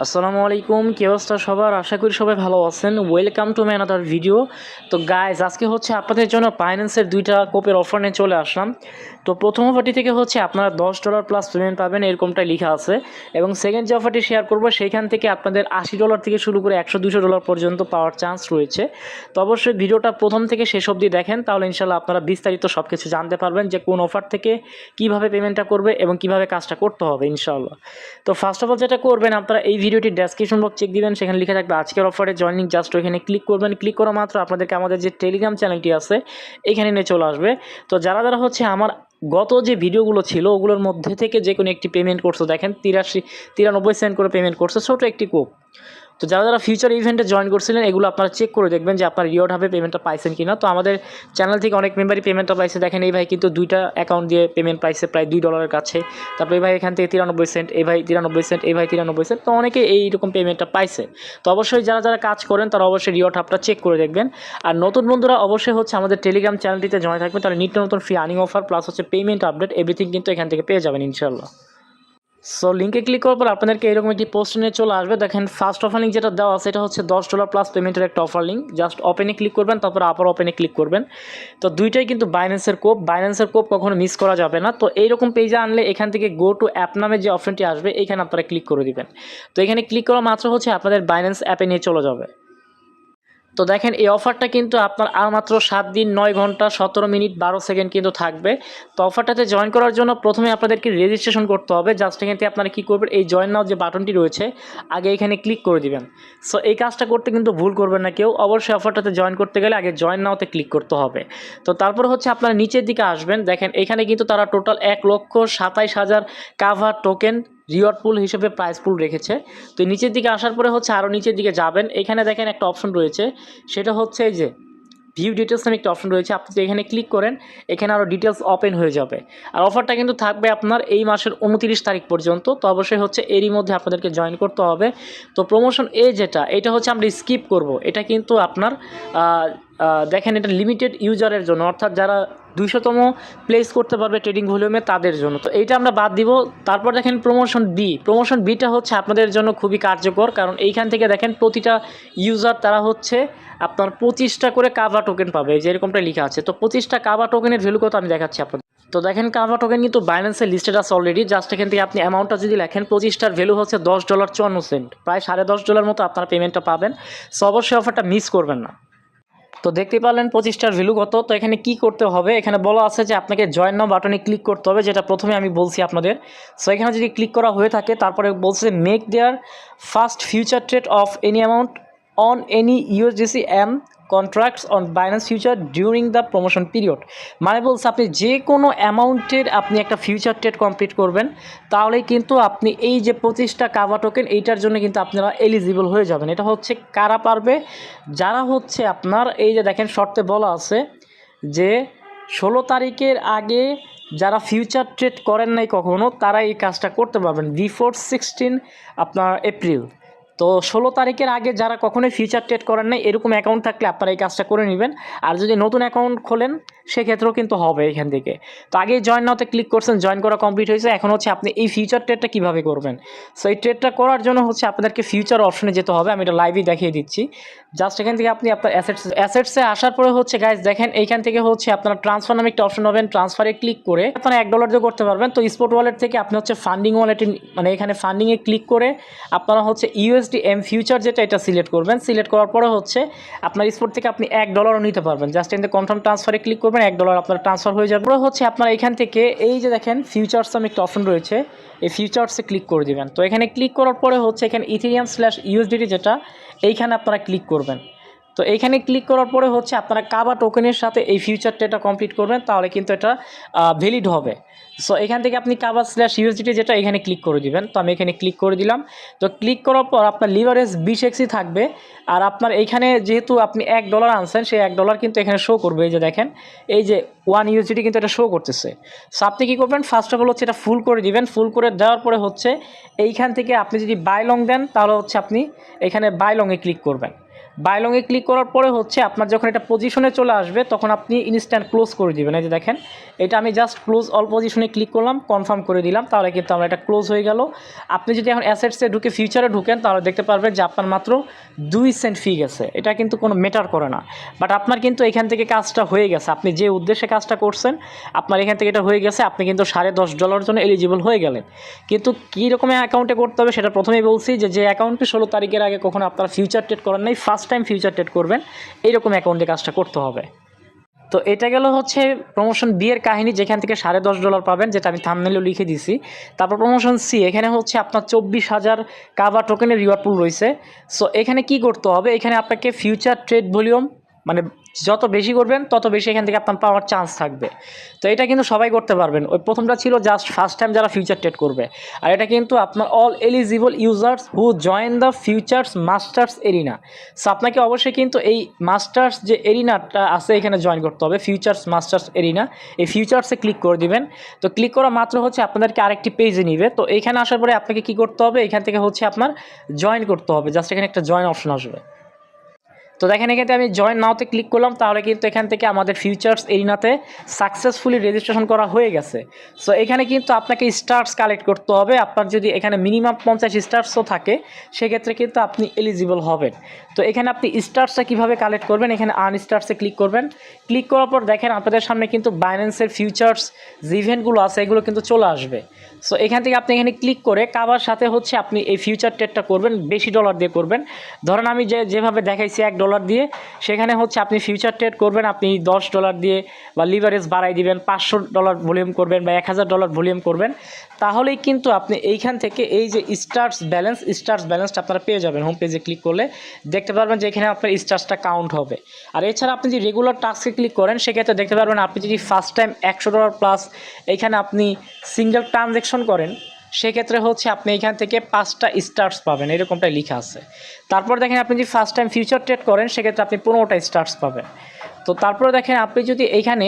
আসসালামু আলাইকুম, কি অবস্থা সবার? আশা করি সবাই ভালো আছেন। Welcome to my another video. তো গাইজ, আজকে হচ্ছে আপনাদের জন্য বাইন্যান্সের দুইটা কোপের অফার নিয়ে চলে আসলাম। তো প্রথম অফারটি থেকে হচ্ছে আপনারা $10 প্লাস পেমেন্ট পাবেন, এরকমটাই লেখা আছে। এবং সেকেন্ড যে অফারটি শেয়ার করবো সেইখান থেকে আপনাদের $80 থেকে শুরু করে $100-200 পর্যন্ত পাওয়ার চান্স রয়েছে। তো অবশ্যই ভিডিওটা প্রথম থেকে শেষ অবধি দেখেন, তাহলে ইনশাল্লাহ আপনারা বিস্তারিত সব কিছু জানতে পারবেন যে কোন অফার থেকে কীভাবে পেমেন্টটা করবে এবং কীভাবে কাজটা করতে হবে ইনশাল্লাহ। তো ফার্স্ট অফ অল যেটা করবেন, আপনারা এই ভিডিওটির ডেসক্রিপশন বক্স চেক দিবেন, সেখানে লিখে থাকবে আজকের অফারে জয়েনিং। জাস্ট ওইখানে ক্লিক করবেন। ক্লিক করা মাত্র আপনাদেরকে আমাদের যে টেলিগ্রাম চ্যানেলটি আছে এখানে নিয়ে চলে আসবে। তো যারা হচ্ছে আমার গত যে ভিডিওগুলো ছিল ওগুলোর মধ্যে থেকে যে কোনো একটি পেমেন্ট করছো, দেখেন 93 সেন্ট করে পেমেন্ট করছে, ছোটো একটি কোপ। তো যারা ফিউচার ইভেন্টে জয়েন করছিলেন এগুলো আপনারা চেক করে দেখবেন যে আপনার রিওয়ার্ড হবে পেমেন্টটা পাইছেন কিনা। তো আমাদের চ্যানেল থেকে অনেক মেম্বারই পেমেন্টটা পাইছে। দেখেন এই ভাই কিন্তু দুইটা অ্যাকাউন্ট দিয়ে পেমেন্ট পাইছে প্রায় $2 কাছে। তারপরে এই ভাই এখান থেকে 93 সেন্ট, এই ভাই 93 সেন্ট, এই ভাই 93 সেন্ট। তো অনেকে এইরকম পেমেন্টটা পাইছে। তো অবশ্যই যারা কাজ করেন তারা অবশ্যই রিওয়ার্ড হাবটা চেক করে দেখবেন। আর নতুন বন্ধুরা অবশ্যই হচ্ছে আমাদের টেলিগ্রাম চ্যানেলটিতে জয়েন থাকবেন, তাহলে নিত্য নতুন ফ্রি আর্নিং অফার প্লাস হচ্ছে পেমেন্ট আপডেট এভরিথিং কিন্তু এখান থেকে পেয়ে যাবেন ইনশাল্লাহ। সো লিঙ্কে ক্লিক করার পর আপনাদেরকে এরকম একটি পোস্ট নিয়ে চলে আসবে। দেখেন ফার্স্ট অফার লিঙ্ক যেটা দেওয়া সেটা হচ্ছে $10 প্লাস পেমেন্টের একটা অফার লিঙ্ক। জাস্ট ওপেনে ক্লিক করবেন, তারপর আবার ওপেনে ক্লিক করবেন। তো দুইটাই কিন্তু বাইন্যান্সের কোপ কখনো মিস করা যাবে না। তো এইরকম পেজে আনলে এখান থেকে গো টু অ্যাপ নামে যে অপশনটি আসবে এইখানে আপনারা ক্লিক করে দিবেন। তো এখানে ক্লিক করা মাত্র হচ্ছে আপনাদের বাইন্যান্স অ্যাপে নিয়ে চলে যাবে। তো দেখেন এই অফারটা কিন্তু আপনার আর মাত্র 7 দিন 9 ঘন্টা 17 মিনিট 12 সেকেন্ড কিন্তু থাকবে। তো অফারটাতে জয়েন করার জন্য প্রথমে আপনাদেরকে রেজিস্ট্রেশন করতে হবে। জাস্ট এখান থেকে আপনারা কী করবেন, এই জয়েন নাও যে বাটনটি রয়েছে আগে এখানে ক্লিক করে দিবেন। সো এই কাজটা করতে কিন্তু ভুল করবেন না কেউ। অবশ্যই অফারটাতে জয়েন করতে গেলে আগে জয়েন নাওতে ক্লিক করতে হবে। তো তারপর হচ্ছে আপনারা নিচের দিকে আসবেন। দেখেন এখানে কিন্তু তারা টোটাল 1,27,000 কাভার টোকেন রিওয়ার্ড পুল হিসেবে প্রাইস পুল রেখেছে। তো নিচের দিকে আসার পরে হচ্ছে আরও নিচের দিকে যাবেন। এখানে দেখেন একটা অপশন রয়েছে, সেটা হচ্ছে এই যে ভিউ ডিটেলস নামে একটা অপশন রয়েছে। আপনি এখানে ক্লিক করেন, এখানে আরও ডিটেলস ওপেন হয়ে যাবে। আর অফারটা কিন্তু থাকবে আপনার এই মাসের 29 তারিখ পর্যন্ত। তো অবশ্যই হচ্ছে এরই মধ্যে আপনাদেরকে জয়েন করতে হবে। তো প্রমোশন এটা হচ্ছে আমরা স্কিপ করব। এটা কিন্তু আপনার দেখেন এটা লিমিটেড ইউজারের জন্য, অর্থাৎ যারা 200তম প্লেস করতে পারবে ট্রেডিং ভলিউমে তাদের জন্য। তো এইটা আমরা বাদ দিব। তারপর দেখেন প্রমোশন বিটা হচ্ছে আপনাদের জন্য খুবই কার্যকর, কারণ এইখান থেকে দেখেন প্রতিটা ইউজার তারা হচ্ছে আপনার 25টা করে কাভা টোকেন পাবে, যেরকমটা লেখা আছে। তো 25টা কাভা টোকেনের ভ্যালু কত আমি দেখাচ্ছি আপনাদের। তো দেখেন কাভা টোকেন কিন্তু বাইন্যান্সে লিস্টেড আছে অলরেডি। জাস্ট এখান থেকে আপনি অ্যামাউন্টটা যদি লেখেন, 25টার ভ্যালু হচ্ছে $10.54, প্রায় $10.5 মতো আপনারা পেমেন্টটা পাবেন। সো অবশ্যই অফারটা মিস করবেন না। তো দেখতে পারলেন 25টার ভ্যালু কত। তো এখানে কি করতে হবে, এখানে বলা আছে যে আপনাকে জয়েন নাও বাটনে ক্লিক করতে হবে, যেটা প্রথমে আমি বলছি আপনাদের। সো এখানে যদি ক্লিক করা হয়ে থাকে, তারপরে বলছে make their first future trade of any amount on any USDC contracts on Binance future during the promotion period. মানে বলছে আপনি যে কোনো অ্যামাউন্টের আপনি একটা ফিউচার ট্রেড কমপ্লিট করবেন, তাহলেই কিন্তু আপনি এই যে 25টা কাভা টোকেন এইটার জন্য কিন্তু আপনারা এলিজিবল হয়ে যাবেন। এটা হচ্ছে কারা পারবে, যারা হচ্ছে আপনার এই যে দেখেন শর্তে বলা আছে যে 16 তারিখের আগে যারা ফিউচার ট্রেড করেন নাই কখনো, তারা এই কাজটা করতে পারবেন বিফোর 16 আপনার এপ্রিল। তো 16 তারিখের আগে যারা কখনোই ফিউচার ট্রেড করেন নাই এরকম অ্যাকাউন্ট থাকলে আপনারা এই কাজটা করে নেবেন। আর যদি নতুন অ্যাকাউন্ট খোলেন সেক্ষেত্রেও কিন্তু হবে এখান থেকে। তো আগে জয়েন নাওতে ক্লিক করছেন, জয়েন করা কমপ্লিট হয়েছে। এখন হচ্ছে আপনি এই ফিউচার ট্রেডটা কীভাবে করবেন। সো এই ট্রেডটা করার জন্য হচ্ছে আপনাদেরকে ফিউচার অপশনে যেতে হবে। আমি এটা লাইভই দেখিয়ে দিচ্ছি। জাস্ট এখান থেকে আপনি আপনার অ্যাসেটসে আসার পরে হচ্ছে গাইজ দেখেন এইখান থেকে হচ্ছে আপনারা ট্রান্সফার নামে একটা অপশন পাবেন। ট্রান্সফারে ক্লিক করে আপনারা $1 দিয়ে করতে পারবেন। তো স্পট ওয়ালেট থেকে আপনি হচ্ছে ফান্ডিং ওয়ালেটে, মানে এখানে ফান্ডিংয়ে ক্লিক করে আপনারা হচ্ছে USDM ফিউচার যেটা এটা সিলেক্ট করবেন। সিলেক্ট করার পরে হচ্ছে আপনার স্পট থেকে আপনি $1 নিতে পারবেন। জাস্ট এখানে কনফার্ম ট্রান্সফারে ক্লিক করবেন, $1 আপনার ট্রান্সফার হয়ে যাবে। পরে হচ্ছে আপনার এখান থেকে এই যে দেখেন ফিউচার্স নামে একটা অপশন রয়েছে, এই ফিউচার্সে ক্লিক করে দিবেন। তো এখানে ক্লিক করার পরে হচ্ছে এখানে ইথেরিয়াম/USDT যেটা এইখানে আপনারা ক্লিক করবেন। তো এইখানে ক্লিক করার পরে হচ্ছে আপনারা কাভা টোকেনের সাথে এই ফিউচার ট্রেডটা কমপ্লিট করবেন, তাহলে কিন্তু এটা ভ্যালিড হবে। সো এখান থেকে আপনি কাভা/USDT যেটা এখানে ক্লিক করে দিবেন। তো আমি এখানে ক্লিক করে দিলাম। তো ক্লিক করার পর আপনার লিভারেজ 20x থাকবে। আর আপনার এইখানে যেহেতু আপনি $1 আনছেন, সেই $1 কিন্তু এখানে শো করবে। এই যে দেখেন এই যে 1 USDT কিন্তু এটা শো করতেছে। সো আপনি কী করবেন, ফার্স্ট অফ অল হচ্ছে এটা ফুল করে দিবেন। ফুল করে দেওয়ার পরে হচ্ছে এইখান থেকে আপনি যদি বাই লং দেন, তাহলে হচ্ছে আপনি এখানে বাই লংয়ে ক্লিক করবেন। বাই লংয়ে ক্লিক করার পরে হচ্ছে আপনার যখন এটা পজিশনে চলে আসবে তখন আপনি ইনস্ট্যান্ট ক্লোজ করে দিবেন। এই যে দেখেন, এটা আমি জাস্ট ক্লোজ অল পজিশনে ক্লিক করলাম, কনফার্ম করে দিলাম, তাহলে কিন্তু আমরা এটা ক্লোজ হয়ে গেল। আপনি যদি এখন অ্যাসেটসে ঢুকে ফিউচারে ঢুকেন তাহলে দেখতে পারবেন যে আপনার মাত্র 2 সেন্ট ফি গেছে। এটা কিন্তু কোনো ম্যাটার করে না, বাট আপনার কিন্তু এখান থেকে কাজটা হয়ে গেছে, আপনি যে উদ্দেশ্যে কাজটা করছেন আপনার এখান থেকে এটা হয়ে গেছে, আপনি কিন্তু $10.5 জন্য এলিজিবল হয়ে গেলেন। কিন্তু কী রকমের অ্যাকাউন্টে করতে হবে সেটা প্রথমেই বলছি, যে অ্যাকাউন্টে 16 তারিখের আগে কখনো আপনারা ফিউচার ট্রেড করেন নাই, ফার্স্ট টাইম ফিউচার ট্রেড করবেন, এইরকম অ্যাকাউন্টে কাজটা করতে হবে। তো এটা গেল হচ্ছে প্রমোশন বি এর কাহিনী, যেখান থেকে $10.5 পাবেন, যেটা আমি থাম্বনেইলে লিখে দিছি। তারপর প্রমোশন সি, এখানে হচ্ছে আপনার 24,000 কাভা টোকেনের রিওয়ার্ড পুল রয়েছে। সো এখানে কি করতে হবে, এখানে আপনাকে ফিউচার ট্রেড ভলিউম মানে যত বেশি করবেন তত বেশি এখান থেকে আপনার পাওয়ার চান্স থাকবে। তো এটা কিন্তু সবাই করতে পারবেন। ওই প্রথমটা ছিল জাস্ট ফার্স্ট টাইম যারা ফিউচার ট্রেড করবে, আর এটা কিন্তু আপনার all eligible users who join the futures masters arena. So আপনাকে অবশ্যই কিন্তু এই মাস্টার্স যে এরিনাটা আছে এখানে জয়েন করতে হবে, ফিউচার্স মাস্টার্স এরিনা। এই ফিউচার্সে ক্লিক করে দিবেন। তো ক্লিক করা মাত্র হচ্ছে আপনাদেরকে আরেকটি পেজে নিবে। তো এইখানে আসার পরে আপনাকে কি করতে হবে, এখান থেকে হচ্ছে আপনার জয়েন করতে হবে, জাস্ট এখানে একটা জয়েন অপশন আসবে। তো দেখেন এখানে আমি জয়েন নাওতে ক্লিক করলাম, তাহলে কিন্তু এখান থেকে আমাদের ফিউচার্স এরিনাতে সাকসেসফুলি রেজিস্ট্রেশন করা হয়ে গেছে। সো এখানে কিন্তু আপনাকে স্টার্স কালেক্ট করতে হবে। আপনার যদি এখানে মিনিমাম 50 স্টার্সও থাকে সেক্ষেত্রে কিন্তু আপনি এলিজিবল হবেন। তো এখানে আপনি স্টার্সটা কীভাবে কালেক্ট করবেন, এখানে আর্ন স্টার্সে ক্লিক করবেন। ক্লিক করার পর দেখেন আপনাদের সামনে কিন্তু বাইন্যান্সের ফিউচার্স যে ইভেন্টগুলো আছে এগুলো কিন্তু চলে আসবে। সো এখান থেকে আপনি এখানে ক্লিক করে কাভার সাথে হচ্ছে আপনি এই ফিউচার ট্রেডটা করবেন, বেশি ডলার দিয়ে করবেন। ধরেন আমি যেভাবে দেখাইছি $1 দিয়ে, সেখানে হচ্ছে আপনি ফিউচার ট্রেড করবেন, আপনি $10 দিয়ে বা লিভারেজ বাড়াই দিবেন, $500 ভলিউম করবেন বা $1000 ভলিউম করবেন, তাহলেই কিন্তু আপনি এইখান থেকে এই যে স্টার্স ব্যালেন্সটা আপনারা পেয়ে যাবেন। হোম পেজে ক্লিক করলে দেখতে পারবেন যে এখানে আপনার স্টার্সটা কাউন্ট হবে। আর এছাড়া আপনি যদি রেগুলার টাস্কে ক্লিক করেন সেক্ষেত্রে দেখতে পারবেন আপনি যদি ফার্স্ট টাইম $100 প্লাস এইখানে আপনি সিঙ্গেল ট্রানজ্যাকশন করেন সেক্ষেত্রে হচ্ছে আপনি এখান থেকে 5টা স্টার্স পাবেন, এরকমটাই লেখা আছে। তারপর দেখেন আপনি যদি ফার্স্ট টাইম ফিউচার ট্রেড করেন সেক্ষেত্রে আপনি 15টা স্টার্স পাবেন। তো তারপরে দেখেন আপনি যদি এইখানে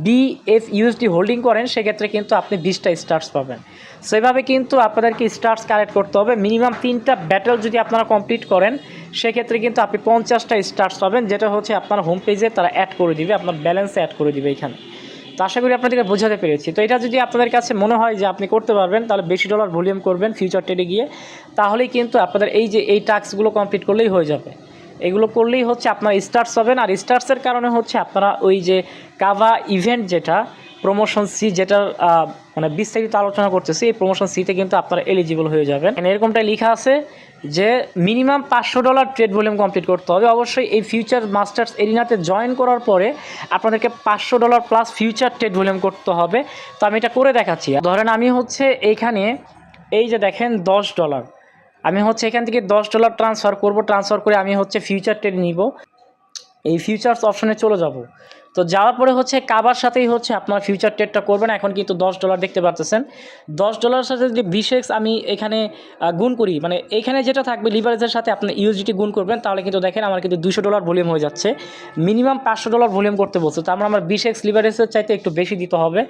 BFUSD হোল্ডিং করেন সেক্ষেত্রে কিন্তু আপনি 20টা স্টার্স পাবেন। সো এভাবে কিন্তু আপনাদেরকে স্টার্স কালেক্ট করতে হবে। মিনিমাম 3টা ব্যাটেল যদি আপনারা কমপ্লিট করেন সেক্ষেত্রে কিন্তু আপনি 50টা স্টার্স পাবেন, যেটা হচ্ছে আপনার হোম পেজে তারা অ্যাড করে দিবে, আপনার ব্যালেন্সে অ্যাড করে দিবে এখানে। তো আশা করি আপনাদেরকে বোঝাতে পেরেছি। তো এটা যদি আপনাদের কাছে মনে হয় যে আপনি করতে পারবেন তাহলে বেশি ডলার ভলিউম করবেন ফিউচার ট্রেডে গিয়ে, তাহলেই কিন্তু আপনাদের এই টাস্কগুলো কমপ্লিট করলেই হয়ে যাবে। এগুলো করলেই হচ্ছে আপনারা স্টার্স পাবেন। আর স্টার্সের কারণে হচ্ছে আপনারা ওই যে কাভা ইভেন্ট যেটা প্রমোশন সি, যেটার মানে বিস্তারিত আলোচনা করতেছি, এই প্রমোশন সিতে কিন্তু আপনারা এলিজিবল হয়ে যাবেন। এরকমটাই লেখা আছে যে মিনিমাম $500 ট্রেড ভলিউম কমপ্লিট করতে হবে। অবশ্যই এই ফিউচার মাস্টার্স এরিনাতে জয়েন করার পরে আপনাদেরকে $500 প্লাস ফিউচার ট্রেড ভলিউম করতে হবে। তো আমি এটা করে দেখাচ্ছি। ধরেন আমি হচ্ছে এইখানে এই যে দেখেন $10, আমি হচ্ছে এখান থেকে $10 ট্রান্সফার করব, ট্রান্সফার করে আমি হচ্ছে ফিউচার ট্রেড নিব, এই ফিউচার্স অপশনে চলে যাব। তো যাওয়ার পরে হচ্ছে কাবার সাথেই হচ্ছে আপনার ফিউচার ট্রেডটা করবেন। এখন কিন্তু $10 দেখতে পাচ্ছেন। $10 সাথে যদি 20x আমি এখানে গুণ করি, মানে এখানে যেটা থাকবে লিভারেজের সাথে আপনি ইউএসডিটি গুণ করবেন, তাহলে কিন্তু দেখেন আমার কিন্তু $200 ভলিউম হয়ে যাচ্ছে। মিনিমাম $500 ভলিউম করতে বলছে, তার মানে আমার 20x লিভারেজের চাইতে একটু বেশি দিতে হবে।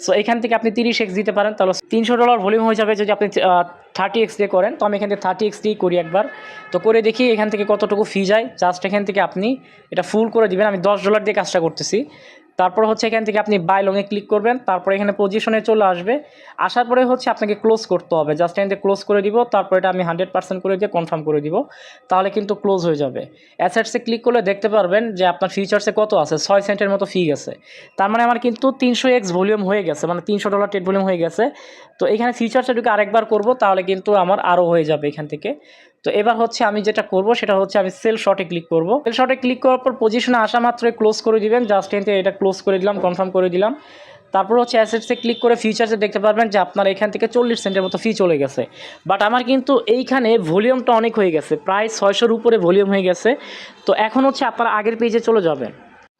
সো এখান থেকে আপনি 30x দিতে পারেন, তাহলে $300 ভলিউম হয়ে যাবে যদি আপনি 30x দিয়ে করেন। তো আমি এখান থেকে 30x দিয়েই করি একবার। তো করে দেখি এখান থেকে কতটুকু ফি যায়। জাস্ট এখান থেকে আপনি এটা ফুল করে দিবেন। আমি $10 দিয়ে কাজটা করতেছি। তারপর হচ্ছে এখান থেকে আপনি বাই লংয়ে ক্লিক করবেন, তারপর এখানে পজিশনে চলে আসবে। আসার পরে হচ্ছে আপনাকে ক্লোজ করতে হবে, জাস্ট এখান থেকে ক্লোজ করে দিব। তারপর এটা আমি 100% করে দিয়ে কনফার্ম করে দিব, তাহলে কিন্তু ক্লোজ হয়ে যাবে। অ্যাসেটসে ক্লিক করলে দেখতে পারবেন যে আপনার ফিউচার্সে কত আছে, 6 সেন্টের মতো ফি গেছে। তার মানে আমার কিন্তু 300x ভলিউম হয়ে গেছে, মানে $300 ট্রেড ভলিউম হয়ে গেছে। তো এখানে ফিউচার্সে ঢুকে আরেকবার করব, তাহলে কিন্তু আমার আরও হয়ে যাবে এখান থেকে। তো এবার হচ্ছে আমি যেটা করব সেটা হচ্ছে আমি সেল শর্টে ক্লিক করব। সেল শর্টে ক্লিক করার পর পজিশনে আসা মাত্রই ক্লোজ করে দিবেন, জাস্ট এখানে এটা ক্লোজ করে দিলাম, কনফার্ম করে দিলাম। তারপর হচ্ছে অ্যাসেটসে ক্লিক করে ফিউচার্সে দেখতে পারবেন যে আপনার এখান থেকে 40 সেন্টের মতো ফি চলে গেছে। বাট আমার কিন্তু এইখানে ভলিউমটা অনেক হয়ে গেছে, প্রায় 600-র উপরে ভলিউম হয়ে গেছে। তো এখন হচ্ছে আপনারা আগের পেজে চলে যাবেন।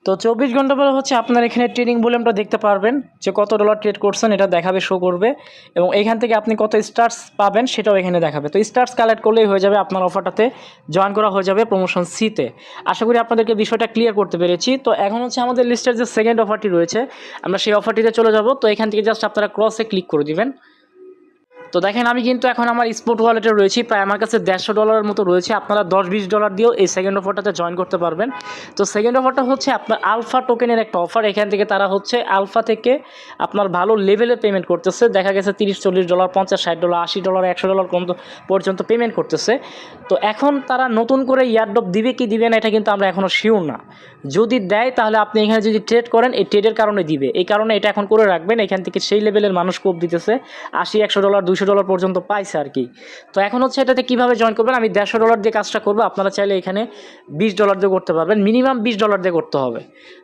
তো 24 ঘন্টা পরে হচ্ছে আপনার এখানে ট্রেডিং ভলিউমটা দেখতে পারবেন যে কত ডলার ট্রেড করছেন, এটা দেখাবে, শো করবে, এবং এখান থেকে আপনি কত স্টার্স পাবেন সেটাও এখানে দেখাবে। তো স্টার্স কালেক্ট করলেই হয়ে যাবে, আপনার অফারটাতে জয়েন করা হয়ে যাবে প্রমোশন সিতে। আশা করি আপনাদেরকে বিষয়টা ক্লিয়ার করতে পেরেছি। তো এখন হচ্ছে আমাদের লিস্টের যে সেকেন্ড অফারটি রয়েছে, আমরা সেই অফারটিতে চলে যাব। তো এখান থেকে জাস্ট আপনারা ক্রসে ক্লিক করে দিবেন। তো দেখেন আমি কিন্তু এখন আমার স্পোর্ট ওয়ালেটে রয়েছি, প্রায় আমার কাছে $150 মতো রয়েছে। আপনারা $10-20 দিয়েও এই সেকেন্ড অফারটাতে জয়েন করতে পারবেন। তো সেকেন্ড অফারটা হচ্ছে আপনার আলফা টোকেনের একটা অফার। এখান থেকে তারা হচ্ছে আলফা থেকে আপনার ভালো লেভেলে পেমেন্ট করতেছে, দেখা গেছে $30-40, $50-60, $80, $100 পর্যন্ত পেমেন্ট করতেছে। তো এখন তারা নতুন করে ইয়ারড্রপ দিবে কি দিবে না এটা কিন্তু আমরা এখনও শিওর না। যদি দেয় তাহলে আপনি এখানে যদি ট্রেড করেন এই ট্রেডের কারণে দিবে, এই কারণে এটা এখন করে রাখবেন। এখান থেকে সেই লেভেলের মানুষ কোপ দিতেছে, $80-100 $200 পর্যন্ত পাইছে আর কি। তো এখন হচ্ছে এটাতে কীভাবে জয়েন করবেন, আমি $150 দিয়ে কাজটা করবো, আপনারা চাইলে এখানে $20 দিয়ে করতে পারবেন, মিনিমাম $20 দিয়ে করতে হবে।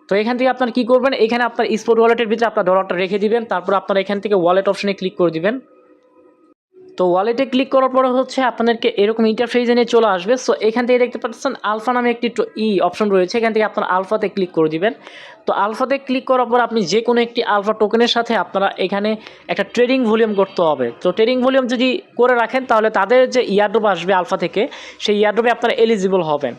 তো এখান থেকে আপনার কী করবেন, এখানে আপনার স্পোর্ট ওয়ালেটের ভিতরে আপনার ডলারটা রেখে দিবেন, তারপর আপনারা এখান থেকে ওয়ালেট অপশনে ক্লিক করে দিবেন। তো ওয়ালেটে ক্লিক করার পরে হচ্ছে আপনাদেরকে এরকম ইন্টারফেসে নিয়ে চলে আসবে। সো এখান থেকে দেখতে পাচ্ছেন আলফা নামে একটি অপশন রয়েছে, এখান থেকে আপনারা আলফাতে ক্লিক করে দিবেন। তো আলফাতে ক্লিক করার পর আপনি যে কোনো একটি আলফা টোকেনের সাথে আপনারা এখানে একটা ট্রেডিং ভলিউম করতে হবে। তো ট্রেডিং ভলিউম যদি করে রাখেন তাহলে তাদের যে ইয়ারড্রপ আসবে আলফা থেকে, সেই ইয়ারড্রপে আপনারা এলিজিবল হবেন।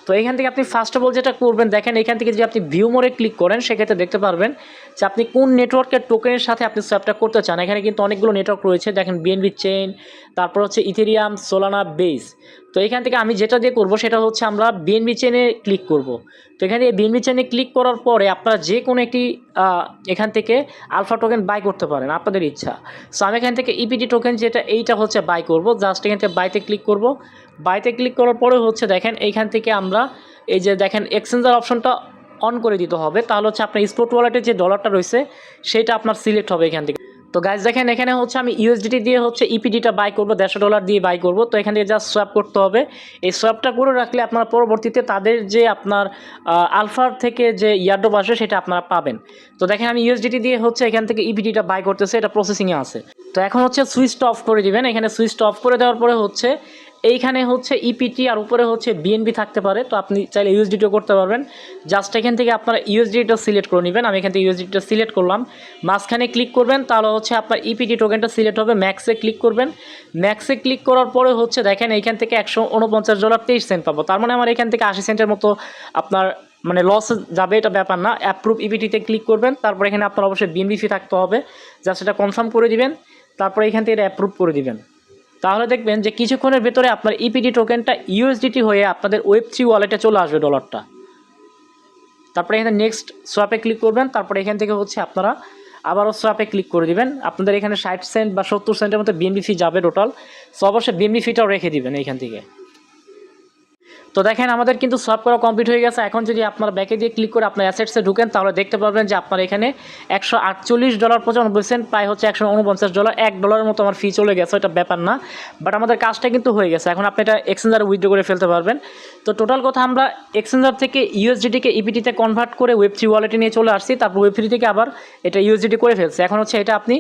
তো এখান থেকে আপনি ফার্স্ট অফ অল যেটা করবেন, দেখেন এখান থেকে যদি আপনি ভিউ মোড়ে ক্লিক করেন সেক্ষেত্রে দেখতে পারবেন যে আপনি কোন নেটওয়ার্কের টোকেনের সাথে আপনি সোয়াপটা করতে চান। এখানে কিন্তু অনেকগুলো নেটওয়ার্ক রয়েছে, দেখেন বিএনবি চেইন, তারপর হচ্ছে ইথেরিয়াম, সোলানা, বেস। তো এখান থেকে আমি যেটা দিয়ে করব সেটা হচ্ছে আমরা বিএনবি চেইনে ক্লিক করব। তো এখানে বিএনবি চেইনে ক্লিক করার পরে আপনারা যে কোনো একটি এখান থেকে আলফা টোকেন বাই করতে পারেন আপনাদের ইচ্ছা। সো আমি এখান থেকে ইপিটি টোকেন যেটা এইটা হচ্ছে বাই করব, জাস্ট এখান থেকে বাইতে ক্লিক করব। বাইতে ক্লিক করার পরে হচ্ছে দেখেন এইখান থেকে আমরা এই যে দেখেন এক্সচেঞ্জার অপশনটা অন করে দিতে হবে, তাহলে হচ্ছে আপনার স্পোর্ট ওয়ালেটে যে ডলারটা রয়েছে সেটা আপনার সিলেক্ট হবে এখান থেকে। তো গাইজ দেখেন এখানে হচ্ছে আমি ইউএসডিটি দিয়ে হচ্ছে ইপিডিটা বাই করবো, $150 দিয়ে বাই করব। তো এখান থেকে জাস্ট সোয়াপ করতে হবে। এই সোয়াপটা করে রাখলে আপনারা পরবর্তীতে তাদের যে আপনার আলফার থেকে যে ইয়ারড্রপ আসে সেটা আপনারা পাবেন। তো দেখেন আমি ইউএসডিটি দিয়ে হচ্ছে এখান থেকে ইপিডিটা বাই করতেছে, এটা প্রসেসিংয়ে আছে। তো এখন হচ্ছে সুইচটা অফ করে দিবেন। এখানে সুইচটা অফ করে দেওয়ার পরে হচ্ছে এইখানে হচ্ছে ইপিটি আর উপরে হচ্ছে বিএনবি থাকতে পারে, তো আপনি চাইলে ইউএসডিটিও করতে পারবেন। জাস্ট এখান থেকে আপনারা ইউএসডিটা সিলেক্ট করে নেবেন। আমি এখান থেকে ইউএসডিটা সিলেক্ট করলাম, মাঝখানে ক্লিক করবেন, তাহলে হচ্ছে আপনার ইপিটি টোকেনটা সিলেক্ট হবে। ম্যাক্সে ক্লিক করবেন, ম্যাক্সে ক্লিক করার পরে হচ্ছে দেখেন এইখান থেকে $149.23 পাবো। তার মানে আমার এখান থেকে 80 সেন্টের মতো আপনার মানে লস যাবে, এটা ব্যাপার না। অ্যাপ্রুভ ইপিটিতে ক্লিক করবেন, তারপর এখানে আপনার অবশ্যই বিএনবি ফি থাকতে হবে, জাস্ট এটা কনফার্ম করে দিবেন, তারপর এখান থেকে এটা অ্যাপ্রুভ করে দিবেন। তাহলে দেখবেন যে কিছুক্ষণের ভেতরে আপনার ইপিডি টোকেনটা ইউএসডিটি হয়ে আপনাদের Web3 ওয়ালেটে চলে আসবে ডলারটা। তারপরে এখানে নেক্সট সোয়াপে ক্লিক করবেন, তারপরে এখান থেকে হচ্ছে আপনারা আবারও সোয়াপে ক্লিক করে দিবেন। আপনাদের এখানে 60 সেন্ট বা 70 সেন্টের মতো বিএনবি ফি যাবে টোটাল। সো অবশ্যই বিএনবি ফিটাও রেখে দিবেন এইখান থেকে। তো দেখেন আমাদের কিন্তু সোয়াপ করা কমপ্লিট হয়ে গেছে। এখন যদি আপনার ব্যাকে দিয়ে ক্লিক করে আপনার অ্যাসেটসে ঢুকেন তাহলে দেখতে পারবেন যে আপনার এখানে $148.95 প্রায় হচ্ছে $149, $1 মতো আমার ফি চলে গেছে, এটা ব্যাপার না। বাট আমাদের কাজটা কিন্তু হয়ে গেছে। এখন আপনি এটা এক্সচেঞ্জারে উইথড্র করে ফেলতে পারবেন। তো টোটাল কথা আমরা এক্সচেঞ্জার থেকে ইউএসডিটিকে ইপিটিতে কনভার্ট করে Web3 ওয়ালেটে নিয়ে চলে আসছি, তারপর Web3 থেকে আবার এটা ইউএসডিটি করে ফেলছে। এখন হচ্ছে এটা আপনি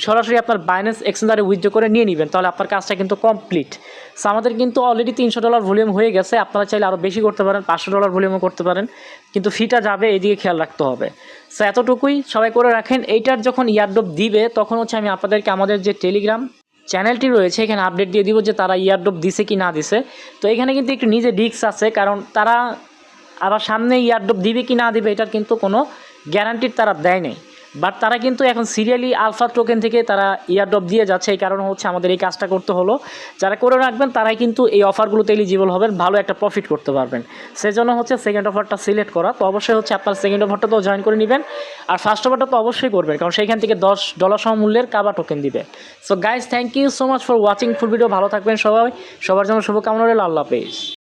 সরাসরি আপনার বাইন্যান্স এক্সচেঞ্জারে উইথড্র করে নিয়ে নেবেন, তাহলে আপনার কাজটা কিন্তু কমপ্লিট। সো আমাদের কিন্তু অলরেডি $300 ভলিউম হয়ে গেছে। আপনারা চাইলে আরও বেশি করতে পারেন, $500 ভলিউমও করতে পারেন, কিন্তু ফিটা যাবে এইদিকে খেয়াল রাখতে হবে। সো এতটুকুই সবাই করে রাখেন। এইটার যখন ইয়ারড্রপ দিবে তখন হচ্ছে আমি আপনাদেরকে আমাদের যে টেলিগ্রাম চ্যানেলটি রয়েছে এখানে আপডেট দিয়ে দিব যে তারা ইয়ারড্রপ দিছে কি না দিছে। তো এখানে কিন্তু একটু নিজে রিস্ক আছে, কারণ তারা আবার সামনে ইয়ারড্রপ দিবে কি না দিবে এটার কিন্তু কোনো গ্যারান্টির তারা দেয় নাই। বাট তারা কিন্তু এখন সিরিয়ালি আলফা টোকেন থেকে তারা ইয়ারড্রপ দিয়ে যাচ্ছে, এই কারণে হচ্ছে আমাদের এই কাজটা করতে হলো। যারা করে রাখবেন তারাই কিন্তু এই অফারগুলোতে এলিজিবল হবেন, ভালো একটা প্রফিট করতে পারবেন। সেজন্য হচ্ছে সেকেন্ড অফারটা সিলেক্ট করা। তো অবশ্যই হচ্ছে আপনার সেকেন্ড অফারটাতেও জয়েন করে নেবেন, আর ফার্স্ট অফারটা তো অবশ্যই করবেন, কারণ সেইখান থেকে $10 সম মূল্যের কাবা টোকেন দিবে। So guys thank you so much for watching full video. ভালো থাকবেন সবাই, সবার জন্য শুভকামনা রইল। আল্লাহ হাফেজ।